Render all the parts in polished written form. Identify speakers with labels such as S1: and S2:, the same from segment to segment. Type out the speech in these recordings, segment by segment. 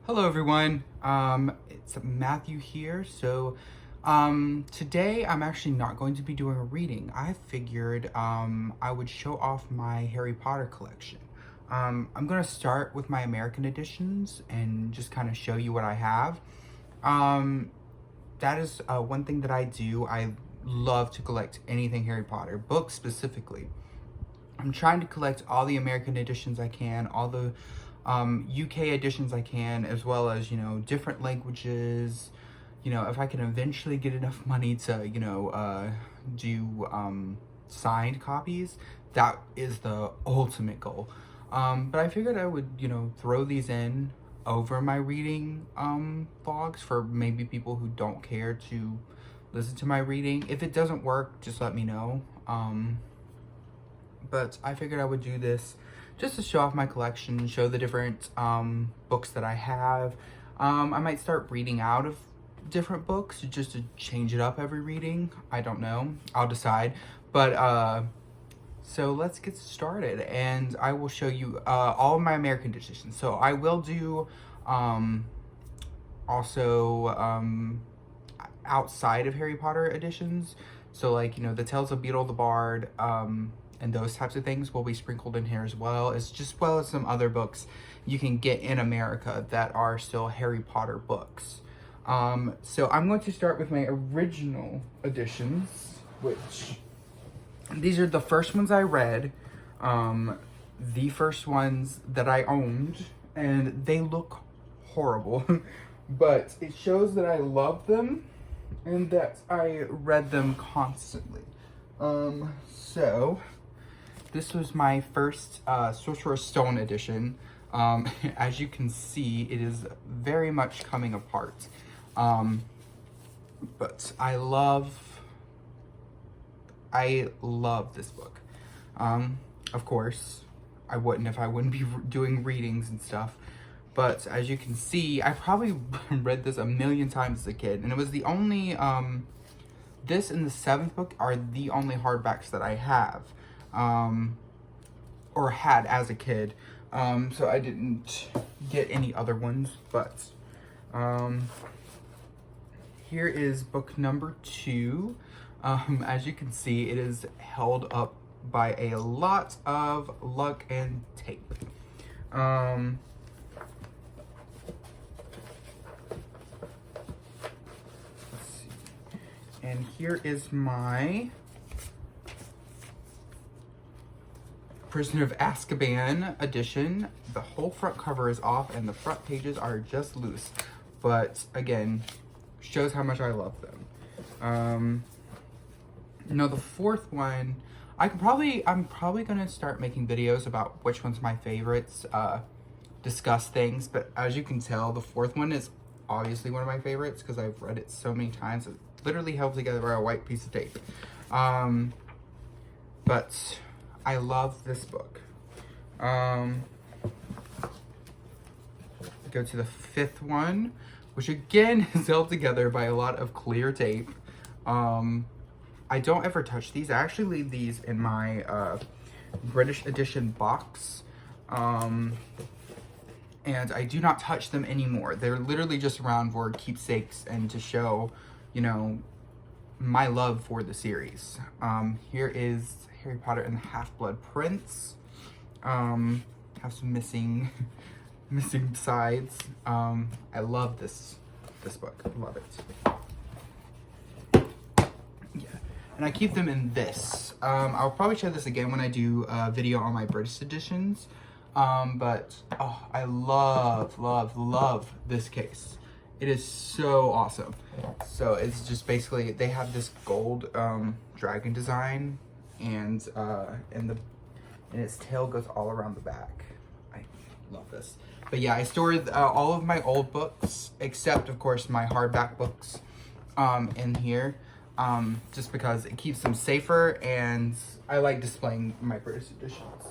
S1: Hello everyone, it's Matthew here. Today I'm actually not going to be doing a reading. I figured I would show off my Harry Potter collection. I'm gonna start with my American editions and just kind of show you what I have. Um, that is one thing that I do. I love to collect anything Harry Potter, books specifically. I'm trying to collect all the American editions I can, all the UK editions I can, as well as, different languages. If I can eventually get enough money to, do signed copies, that is the ultimate goal. But I figured I would, throw these in over my reading vlogs for maybe people who don't care to listen to my reading. If it doesn't work, just let me know. But I figured I would do this just to show off my collection, show the different books that I have. I might start reading out of different books just to change it up every reading. I don't know. I'll decide. But so let's get started, and I will show you all of my American editions. So I will do also outside of Harry Potter editions. So like, the Tales of Beedle the Bard, and those types of things will be sprinkled in here as well as some other books you can get in America that are still Harry Potter books. So I'm going to start with my original editions, which these are the first ones I read, the first ones that I owned, and they look horrible, but it shows that I love them and that I read them constantly. So this was my first Sorcerer's Stone edition. As you can see, it is very much coming apart. But I love this book. Of course, I wouldn't if I wouldn't be doing readings and stuff. But as you can see, I probably read this a million times as a kid. And it was the only, this and the 7th book are the only hardbacks that I have. Or had as a kid. So I didn't get any other ones, but here is book number 2. As you can see, it is held up by a lot of luck and tape. Let's see. And here is my Prisoner of Azkaban edition. The whole front cover is off and the front pages are just loose. But again, shows how much I love them. The 4th one, I'm probably gonna start making videos about which one's my favorites, discuss things, but as you can tell, the 4th one is obviously one of my favorites because I've read it so many times. It literally held together by a white piece of tape. But I love this book. Go to the 5th one, which again is held together by a lot of clear tape. I don't ever touch these. I actually leave these in my British edition box. And I do not touch them anymore. They're literally just around for keepsakes and to show, my love for the series. Here is Harry Potter and the Half-Blood Prince. Have some missing sides. I love this book. Love it. Yeah, and I keep them in this. I'll probably show this again when I do a video on my British editions. But I love this case. It is so awesome. So it's just basically, they have this gold dragon design, and its tail goes all around the back. I love this. But yeah, I stored all of my old books, except of course my hardback books, in here, just because it keeps them safer, and I like displaying my British editions.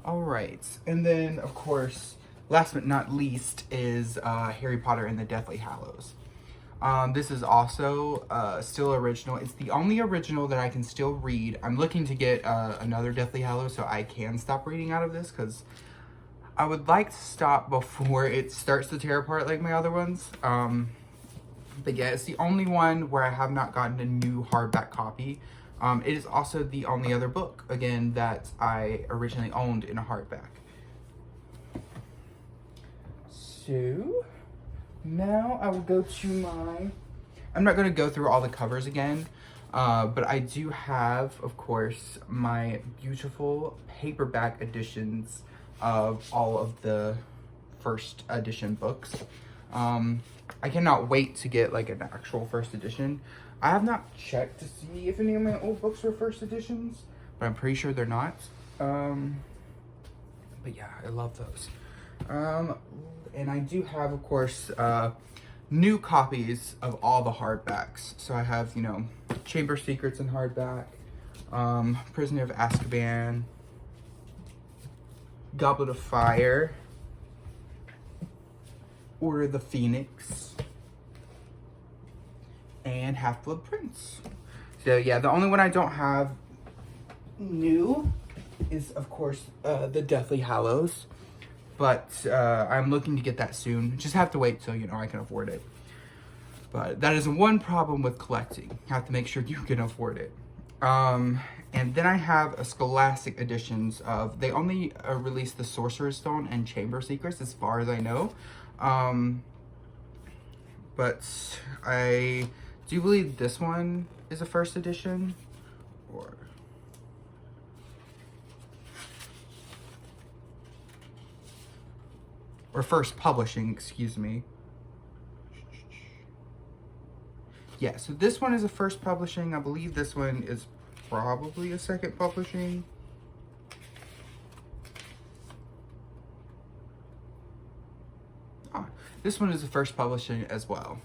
S1: All right, and then of course, last but not least is Harry Potter and the Deathly Hallows. This is also still original. It's the only original that I can still read. I'm looking to get another Deathly Hallows so I can stop reading out of this, because I would like to stop before it starts to tear apart like my other ones. But yeah, it's the only one where I have not gotten a new hardback copy. It is also the only other book, again, that I originally owned in a hardback. So, now I will go to my... I'm not going to go through all the covers again, but I do have, of course, my beautiful paperback editions of all of the first edition books. I cannot wait to get like an actual first edition. I have not checked to see if any of my old books were first editions, but I'm pretty sure they're not. But yeah, I love those. And I do have, of course, new copies of all the hardbacks. So I have, you know, Chamber Secrets in hardback, Prisoner of Azkaban, Goblet of Fire, Order of the Phoenix, and Half-Blood Prince. So yeah, the only one I don't have new is, of course, the Deathly Hallows. But I'm looking to get that soon. Just have to wait till, you know, I can afford it. But that is one problem with collecting. You have to make sure you can afford it. And then I have a Scholastic editions of, they only released the Sorcerer's Stone and Chamber Secrets as far as I know. But I do believe this one is a first edition, or first publishing, excuse me. Yeah, so this one is a first publishing. I believe this one is probably a second publishing. This one is the first publishing as well.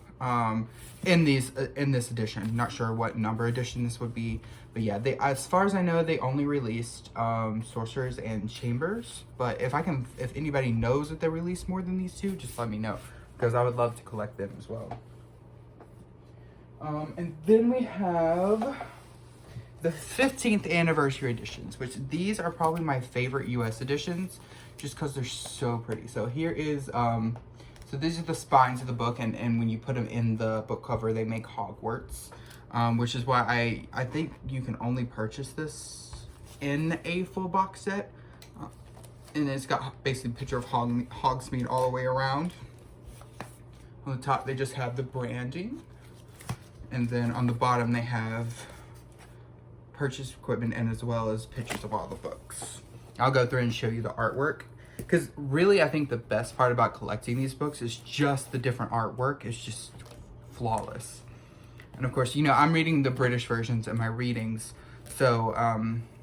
S1: In this edition, not sure what number edition this would be, but yeah, they, as far as I know, they only released Sorcerers and Chambers. But if anybody knows that they released more than these two, just let me know, because I would love to collect them as well. And then we have the 15th anniversary editions, which these are probably my favorite US editions, just because they're so pretty. So here is so these are the spines of the book, and when you put them in the book cover, they make Hogwarts, which is why I think you can only purchase this in a full box set. And it's got basically a picture of Hogsmeade all the way around. On the top, they just have the branding. And then on the bottom, they have purchase equipment and as well as pictures of all the books. I'll go through and show you the artwork. Because really, I think the best part about collecting these books is just the different artwork. It's just flawless. And of course, you know, I'm reading the British versions in my readings. So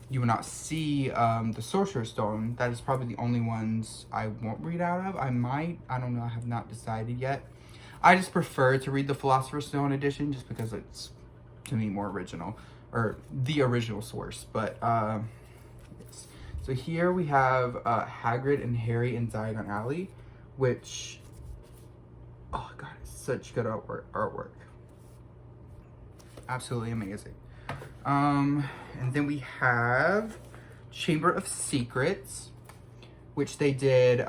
S1: you will not see the Sorcerer's Stone. That is probably the only ones I won't read out of. I might. I don't know. I have not decided yet. I just prefer to read the Philosopher's Stone edition just because it's, to me, more original. Or the original source. But yes. So here we have Hagrid and Harry in Diagon Alley, which, oh god, it's such good artwork. Absolutely amazing. And then we have Chamber of Secrets, which they did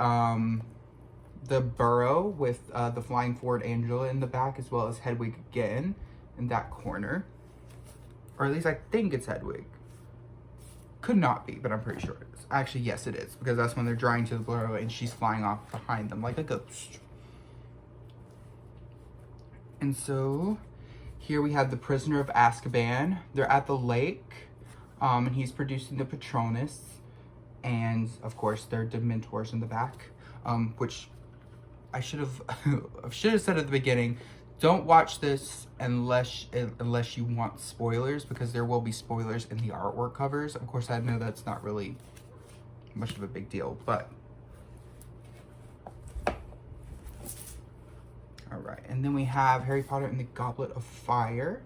S1: the Burrow with the Flying Forward Angela in the back, as well as Hedwig again in that corner. Or at least I think it's Hedwig. Could not be, but I'm pretty sure it is. Actually, yes, it is, because that's when they're drawing to the Burrow and she's flying off behind them like a ghost. And so here we have the Prisoner of Azkaban. They're at the lake, and he's producing the Patronus, and of course there are Dementors in the back, which I should have said at the beginning. Don't watch this unless you want spoilers, because there will be spoilers in the artwork covers. Of course, I know that's not really much of a big deal, but all right. And then we have Harry Potter and the Goblet of Fire,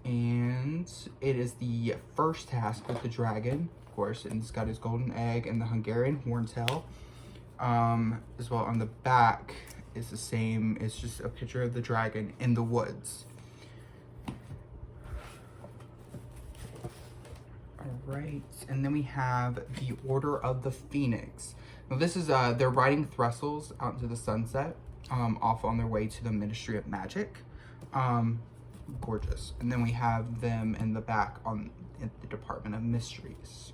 S1: and it is the first task with the dragon, of course, and it's got his golden egg and the Hungarian horntail. As well on the back is the same. It's just a picture of the dragon in the woods. All right, and then we have the Order of the Phoenix. Now this is, they're riding Thrustles out into the sunset, off on their way to the Ministry of Magic. Gorgeous. And then we have them in the back at the Department of Mysteries.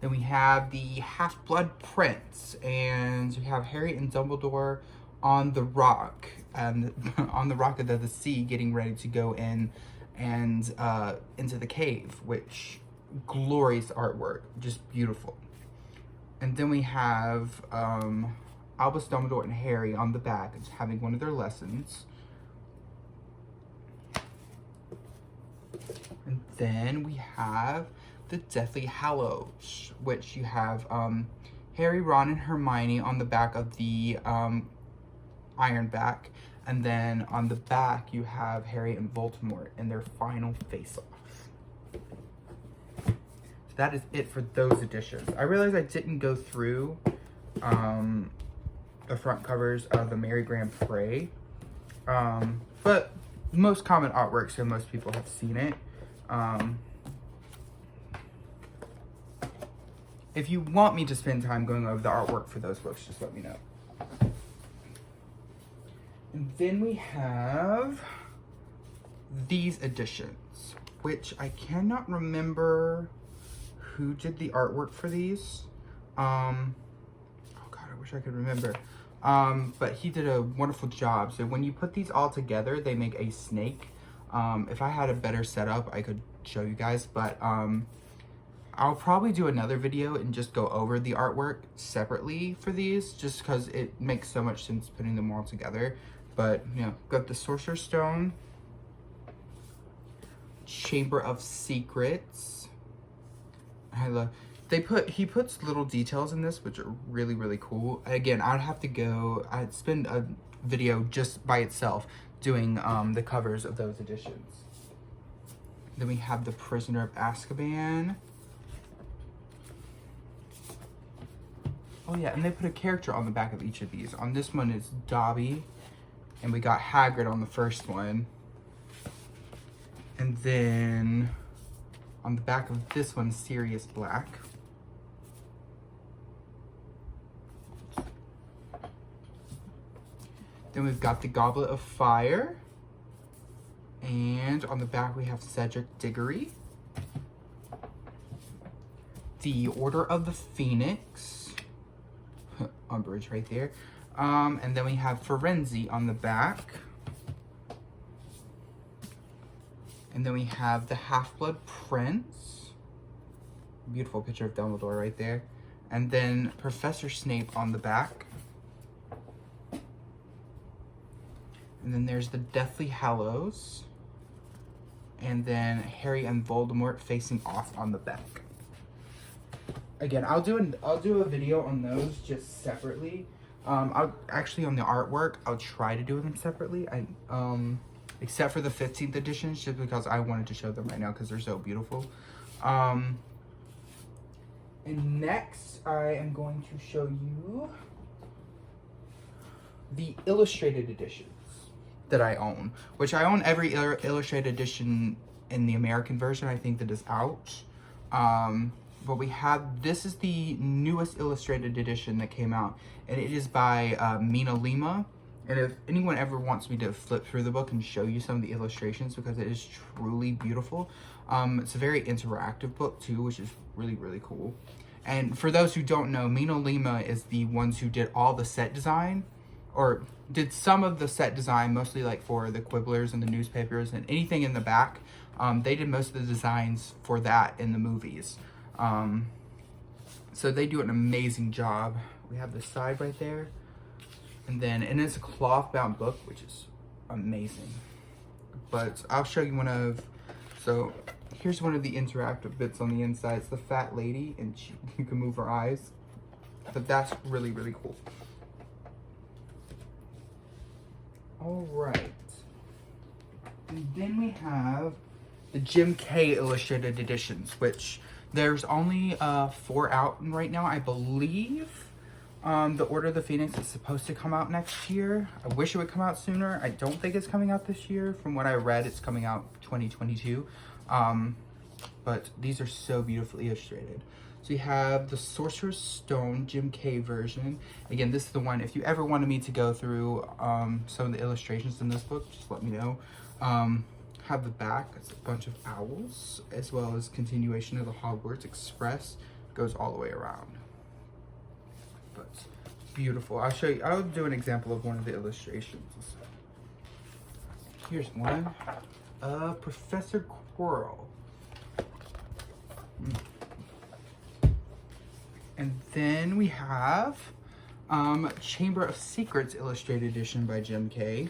S1: Then we have the Half-Blood Prince, and we have Harry and Dumbledore on the rock, and on the rock of the sea, getting ready to go in and into the cave, which glorious artwork, just beautiful. And then we have Albus Dumbledore and Harry on the back, having one of their lessons. And then we have the Deathly Hallows, which you have Harry, Ron, and Hermione on the back of the Ironback. And then on the back, you have Harry and Voldemort in their final face-off. So that is it for those editions. I realized I didn't go through the front covers of the Mary Grant Prey. But most common artwork, so most people have seen it. If you want me to spend time going over the artwork for those books, just let me know. And then we have these editions, which I cannot remember who did the artwork for these. Oh God, I wish I could remember. But he did a wonderful job. So when you put these all together, they make a snake. If I had a better setup, I could show you guys, but I'll probably do another video and just go over the artwork separately for these, just because it makes so much sense putting them all together. But, you know, got the Sorcerer's Stone, Chamber of Secrets. I love, he puts little details in this, which are really, really cool. Again, I'd spend a video just by itself doing the covers of those editions. Then we have the Prisoner of Azkaban. Oh yeah, and they put a character on the back of each of these. On this one, it's Dobby. And we got Hagrid on the first one. And then on the back of this one, Sirius Black. Then we've got the Goblet of Fire. And on the back, we have Cedric Diggory. The Order of the Phoenix. Umbridge right there. And then we have Firenze on the back. And then we have the Half-Blood Prince. Beautiful picture of Dumbledore right there. And then Professor Snape on the back. And then there's the Deathly Hallows. And then Harry and Voldemort facing off on the back. Again, I'll do a video on those just separately. I'll actually, on the artwork, I'll try to do them separately. Except for the 15th editions, just because I wanted to show them right now because they're so beautiful. And next, I am going to show you the illustrated editions that I own, which I own every illustrated edition in the American version, I think, that is out. But we have, this is the newest illustrated edition that came out, and it is by Mina Lima. And if anyone ever wants me to flip through the book and show you some of the illustrations, because it is truly beautiful. It's a very interactive book too, which is really, really cool. And for those who don't know, Mina Lima is the ones who did all the set design, or did some of the set design, mostly like for the Quibblers and the newspapers and anything in the back. They did most of the designs for that in the movies. So they do an amazing job. We have the side right there. And it's a cloth bound book, which is amazing. But I'll show you so here's one of the interactive bits on the inside. It's the fat lady, and you can move her eyes. But that's really, really cool. All right. And then we have the Jim Kay illustrated editions, which there's only 4 out right now, I believe. The Order of the Phoenix is supposed to come out next year. I wish it would come out sooner. I don't think it's coming out this year. From what I read, it's coming out 2022. But these are so beautifully illustrated. So you have the Sorcerer's Stone Jim Kay version. Again, this is the one, if you ever wanted me to go through some of the illustrations in this book, just let me know. Have the back, it's a bunch of owls, as well as continuation of the Hogwarts Express. Goes all the way around. But beautiful. I'll show you, I'll do an example of one of the illustrations. Here's one. Professor Quirrell. And then we have Chamber of Secrets Illustrated Edition by Jim Kay.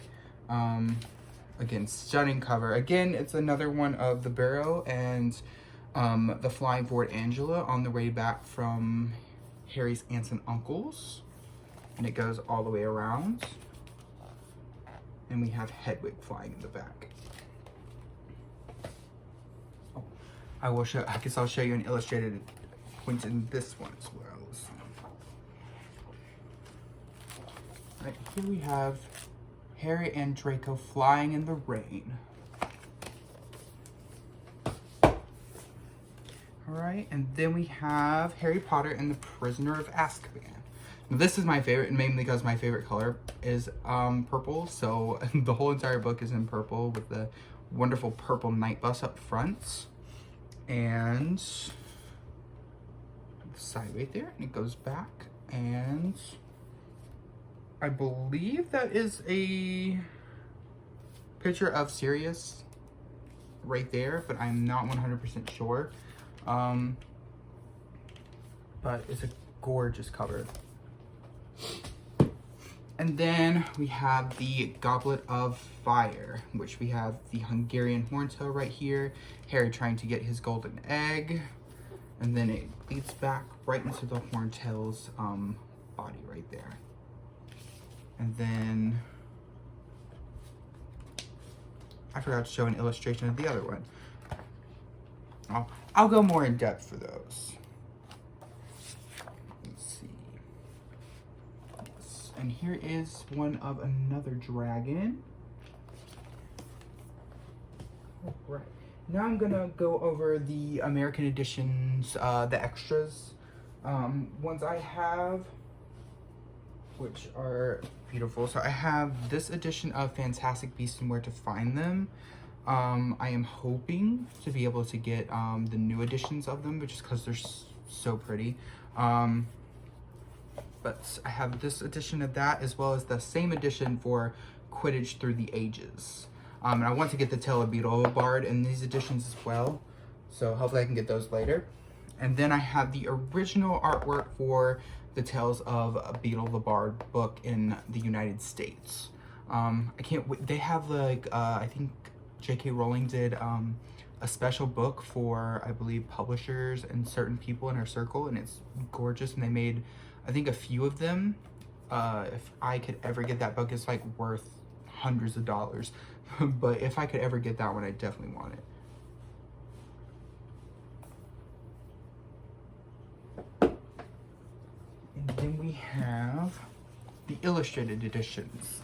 S1: Again, stunning cover. Again, it's another one of the Barrow and the Flying Board Angela on the way back from Harry's aunts and uncles. And it goes all the way around. And we have Hedwig flying in the back. Oh, I guess I'll show you an illustrated point in this one as well. Right here we have Harry and Draco flying in the rain. Alright, and then we have Harry Potter and the Prisoner of Azkaban. Now, this is my favorite, mainly because my favorite color is purple, so the whole entire book is in purple with the wonderful purple night bus up front. And the side right there, and it goes back, and I believe that is a picture of Sirius right there, but I'm not 100% sure. But it's a gorgeous cover. And then we have the Goblet of Fire, which we have the Hungarian Horntail right here, Harry trying to get his golden egg, and then it leads back right into the Horntail's body right there. And then I forgot to show an illustration of the other one. I'll go more in depth for those. Let's see. Yes. And here is one of another dragon. All right. Now I'm gonna go over the American editions, the extras. Ones I have, which are beautiful. So I have this edition of Fantastic Beasts and Where to Find Them. I am hoping to be able to get the new editions of them, just because they're so pretty. But I have this edition of that, as well as the same edition for Quidditch Through the Ages. And I want to get the Tale of Beedle the Bard in these editions as well. So hopefully I can get those later. And then I have the original artwork for the Tales of Beedle the Bard book in the United States. I can't wait. They have like, I think J.K. Rowling did a special book for, I believe, publishers and certain people in her circle, and it's gorgeous. And they made, I think, a few of them. If I could ever get that book, it's like worth hundreds of dollars. But if I could ever get that one, I definitely want it. And then we have the illustrated editions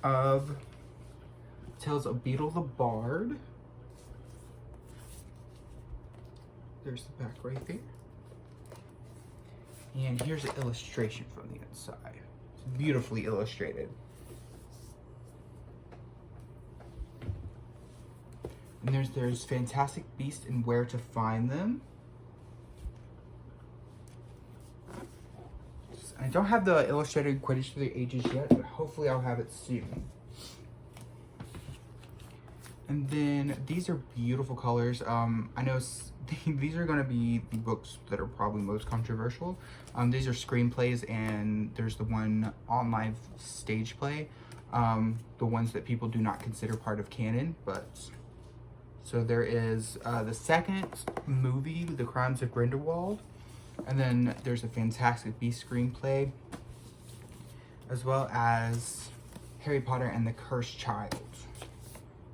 S1: of Tales of Beedle the Bard. There's the back right there. And here's the illustration from the inside. It's beautifully illustrated. And there's Fantastic Beasts and Where to Find Them. I don't have the illustrated Quidditch Through the Ages yet, but hopefully I'll have it soon. And then these are beautiful colors. I know these are going to be the books that are probably most controversial. These are screenplays, and there's the one on live stage play. The ones that people do not consider part of canon, but so there is the second movie, The Crimes of Grindelwald, and then there's a Fantastic Beasts screenplay, as well as Harry Potter and the Cursed Child,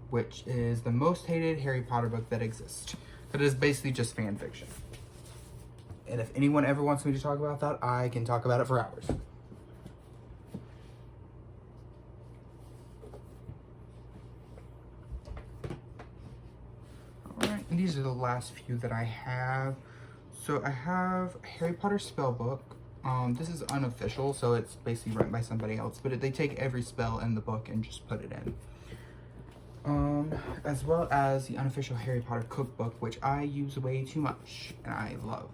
S1: which is the most hated Harry Potter book that exists. But it is basically just fan fiction. And if anyone ever wants me to talk about that, I can talk about it for hours. think these are the last few that I have. So I have Harry Potter Spellbook. This is unofficial, so it's basically written by somebody else, but they take every spell in the book and just put it in. As well as the unofficial Harry Potter cookbook, which I use way too much and I love.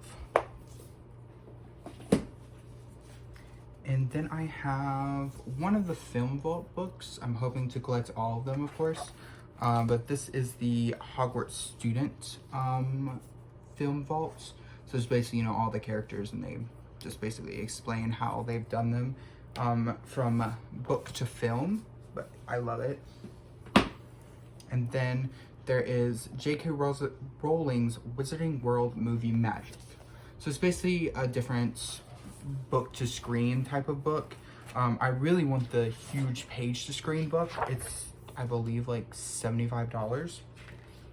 S1: And then I have one of the Film Vault books. I'm hoping to collect all of them, of course. But this is the Hogwarts Student Film Vault. So it's basically, you know, all the characters, and they just basically explain how they've done them from book to film. But I love it. And then there is J.K. Rowling's Wizarding World Movie Magic. So it's basically a different book to screen type of book. I really want the huge page to screen book. It's, I believe, like $75,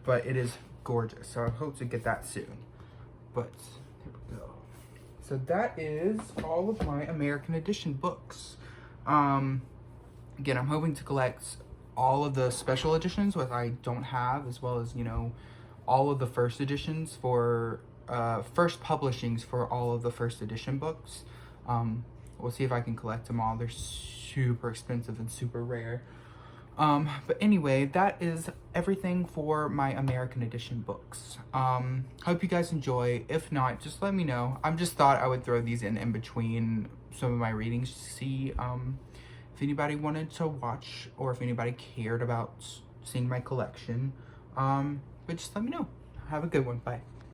S1: but it is gorgeous. So I hope to get that soon. But here we go. So that is all of my American Edition books. Again, I'm hoping to collect all of the special editions, which I don't have, as well as, you know, all of the first editions for first publishings for all of the first edition books. We'll see if I can collect them all. They're super expensive and super rare. But anyway, that is everything for my American Edition books. Hope you guys enjoy. If not, just let me know. I just thought I would throw these in between some of my readings to see if anybody wanted to watch or if anybody cared about seeing my collection. But just let me know. Have a good one. Bye.